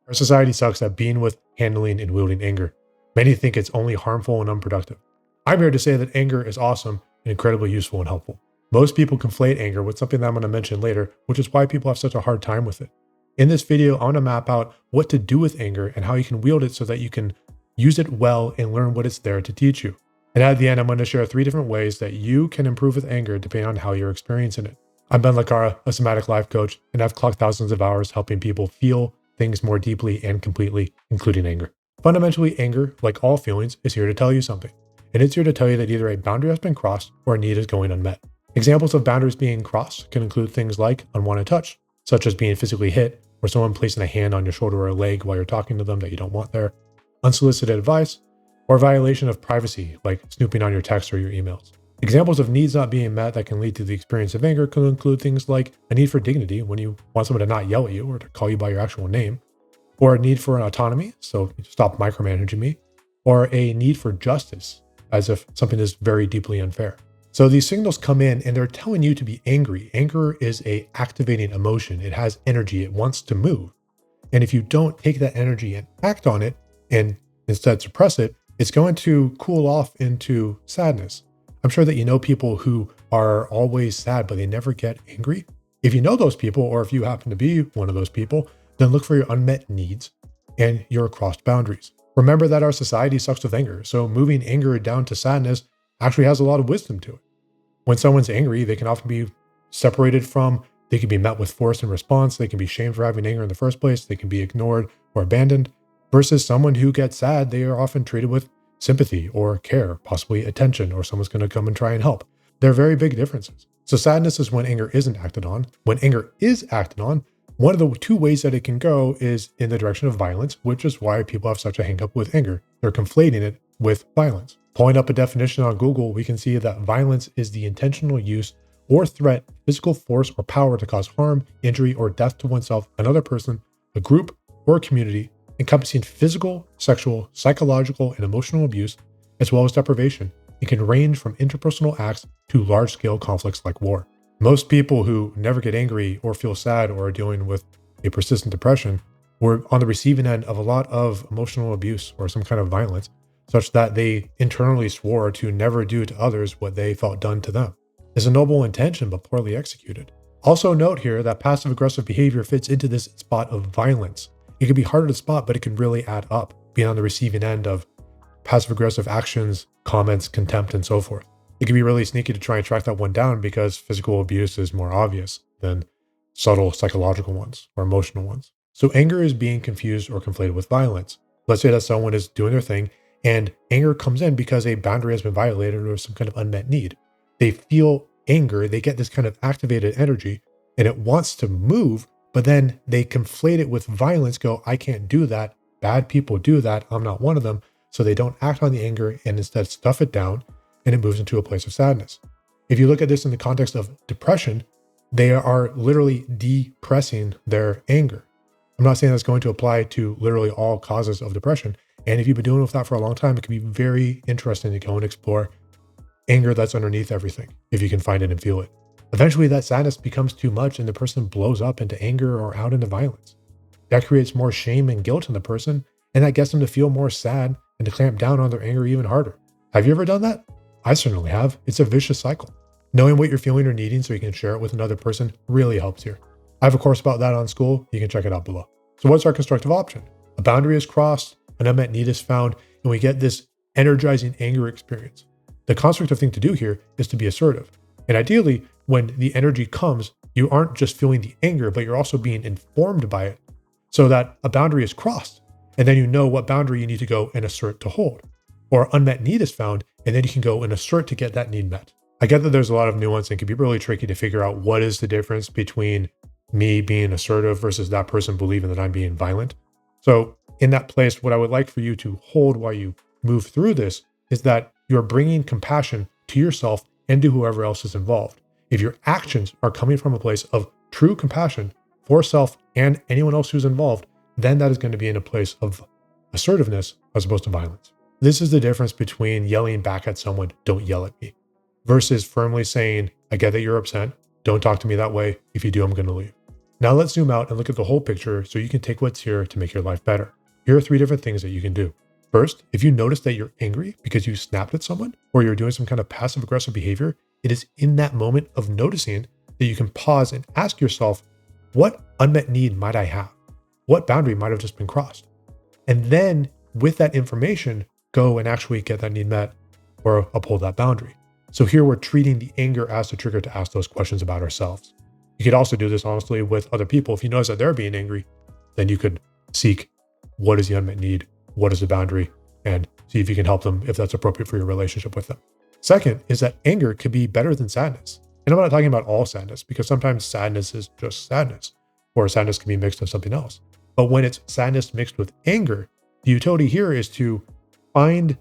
Our society sucks at being with, handling, and wielding anger. Many think it's only harmful and unproductive. I'm here to say that anger is awesome and incredibly useful and helpful. Most people conflate anger with something that I'm going to mention later, which is why people have such a hard time with it. In this video, I want to map out what to do with anger and how you can wield it so that you can use it well and learn what it's there to teach you. And at the end, I'm going to share 3 different ways that you can improve with anger depending on how you're experiencing it. I'm Ben Lacara, a somatic life coach, and I've clocked thousands of hours helping people feel things more deeply and completely, including anger. Fundamentally, anger, like all feelings, is here to tell you something. And it's here to tell you that either a boundary has been crossed or a need is going unmet. Examples of boundaries being crossed can include things like unwanted touch, such as being physically hit or someone placing a hand on your shoulder or a leg while you're talking to them that you don't want there, unsolicited advice, or violation of privacy, like snooping on your texts or your emails. Examples of needs not being met that can lead to the experience of anger can include things like a need for dignity when you want someone to not yell at you or to call you by your actual name, or a need for an autonomy, so stop micromanaging me, or a need for justice, as if something is very deeply unfair. So these signals come in and they're telling you to be angry. Anger is a activating emotion. It has energy. It wants to move. And if you don't take that energy and act on it and instead suppress it, it's going to cool off into sadness. I'm sure that you know people who are always sad, but they never get angry. If you know those people, or if you happen to be one of those people, then look for your unmet needs and your crossed boundaries. Remember that our society sucks with anger, so moving anger down to sadness actually has a lot of wisdom to it. When someone's angry, they can often be separated from, they can be met with force and response, they can be shamed for having anger in the first place, they can be ignored or abandoned, versus someone who gets sad, they are often treated with sympathy or care, possibly attention, or someone's going to come and try and help. There are very big differences. So sadness is when anger isn't acted on. When anger is acted on, one of the 2 ways that it can go is in the direction of violence, which is why people have such a hang-up with anger. They're conflating it with violence. Pulling up a definition on Google, we can see that violence is the intentional use or threat, physical force or power to cause harm, injury, or death to oneself, another person, a group, or a community, encompassing physical, sexual, psychological, and emotional abuse, as well as deprivation. It can range from interpersonal acts to large-scale conflicts like war. Most people who never get angry or feel sad or are dealing with a persistent depression were on the receiving end of a lot of emotional abuse or some kind of violence, such that they internally swore to never do to others what they felt done to them. It's a noble intention, but poorly executed. Also note here that passive-aggressive behavior fits into this spot of violence. It can be harder to spot, but it can really add up, being on the receiving end of passive-aggressive actions, comments, contempt, and so forth. It can be really sneaky to try and track that one down because physical abuse is more obvious than subtle psychological ones or emotional ones. So anger is being confused or conflated with violence. Let's say that someone is doing their thing and anger comes in because a boundary has been violated or some kind of unmet need. They feel anger, they get this kind of activated energy and it wants to move, but then they conflate it with violence, go, I can't do that. Bad people do that. I'm not one of them. So they don't act on the anger and instead stuff it down and it moves into a place of sadness. If you look at this in the context of depression, they are literally depressing their anger. I'm not saying that's going to apply to literally all causes of depression. And if you've been doing with that for a long time, it can be very interesting to go and explore anger that's underneath everything, if you can find it and feel it. Eventually that sadness becomes too much and the person blows up into anger or out into violence. That creates more shame and guilt in the person, and that gets them to feel more sad and to clamp down on their anger even harder. Have you ever done that? I certainly have. It's a vicious cycle. Knowing what you're feeling or needing so you can share it with another person really helps here. I have a course about that on School. You can check it out below. So what's our constructive option? A boundary is crossed, an unmet need is found, and we get this energizing anger experience. The constructive thing to do here is to be assertive. And ideally, when the energy comes, you aren't just feeling the anger, but you're also being informed by it so that a boundary is crossed. And then you know what boundary you need to go and assert to hold. Or unmet need is found, and then you can go and assert to get that need met. I get that there's a lot of nuance and it can be really tricky to figure out what is the difference between me being assertive versus that person believing that I'm being violent. So in that place, what I would like for you to hold while you move through this is that you're bringing compassion to yourself and to whoever else is involved. If your actions are coming from a place of true compassion for self and anyone else who's involved, then that is going to be in a place of assertiveness as opposed to violence. This is the difference between yelling back at someone, don't yell at me, versus firmly saying, I get that you're upset. Don't talk to me that way. If you do, I'm going to leave. Now let's zoom out and look at the whole picture so you can take what's here to make your life better. Here are 3 different things that you can do. First, if you notice that you're angry because you snapped at someone or you're doing some kind of passive aggressive behavior, it is in that moment of noticing that you can pause and ask yourself, what unmet need might I have? What boundary might have just been crossed? And then with that information, go and actually get that need met or uphold that boundary. So here we're treating the anger as the trigger to ask those questions about ourselves. You could also do this honestly with other people. If you notice that they're being angry, then you could seek what is the unmet need, what is the boundary, and see if you can help them if that's appropriate for your relationship with them. Second is that anger could be better than sadness. And I'm not talking about all sadness, because sometimes sadness is just sadness, or sadness can be mixed with something else. But when it's sadness mixed with anger, the utility here is to find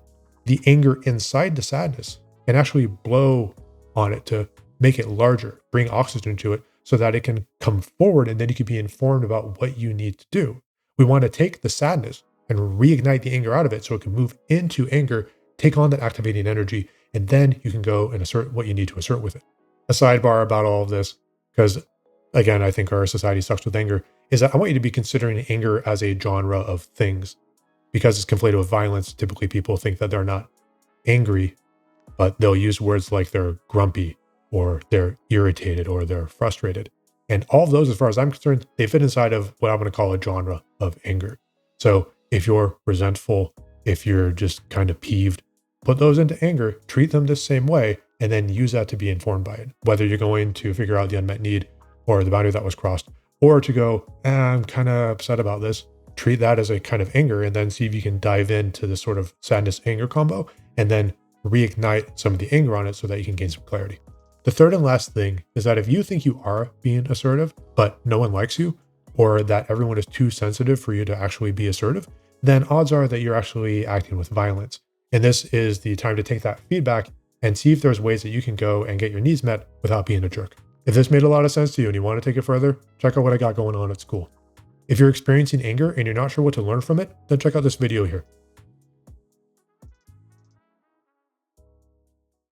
the anger inside the sadness and actually blow on it to make it larger, bring oxygen to it so that it can come forward, and then you can be informed about what you need to do. We want to take the sadness and reignite the anger out of it so it can move into anger, take on that activating energy, and then you can go and assert what you need to assert with it. A sidebar about all of this, because again, I think our society sucks with anger, is that I want you to be considering anger as a genre of things. Because it's conflated with violence, typically people think that they're not angry, but they'll use words like they're grumpy or they're irritated or they're frustrated. And all of those, as far as I'm concerned, they fit inside of what I'm going to call a genre of anger. So if you're resentful, if you're just kind of peeved, put those into anger, treat them the same way, and then use that to be informed by it. Whether you're going to figure out the unmet need or the boundary that was crossed, or to go, I'm kind of upset about this, treat that as a kind of anger, and then see if you can dive into this sort of sadness anger combo and then reignite some of the anger on it so that you can gain some clarity. The third and last thing is that if you think you are being assertive, but no one likes you, or that everyone is too sensitive for you to actually be assertive, then odds are that you're actually acting with violence. And this is the time to take that feedback and see if there's ways that you can go and get your needs met without being a jerk. If this made a lot of sense to you and you want to take it further, check out what I got going on at school. If you're experiencing anger and you're not sure what to learn from it, then check out this video here.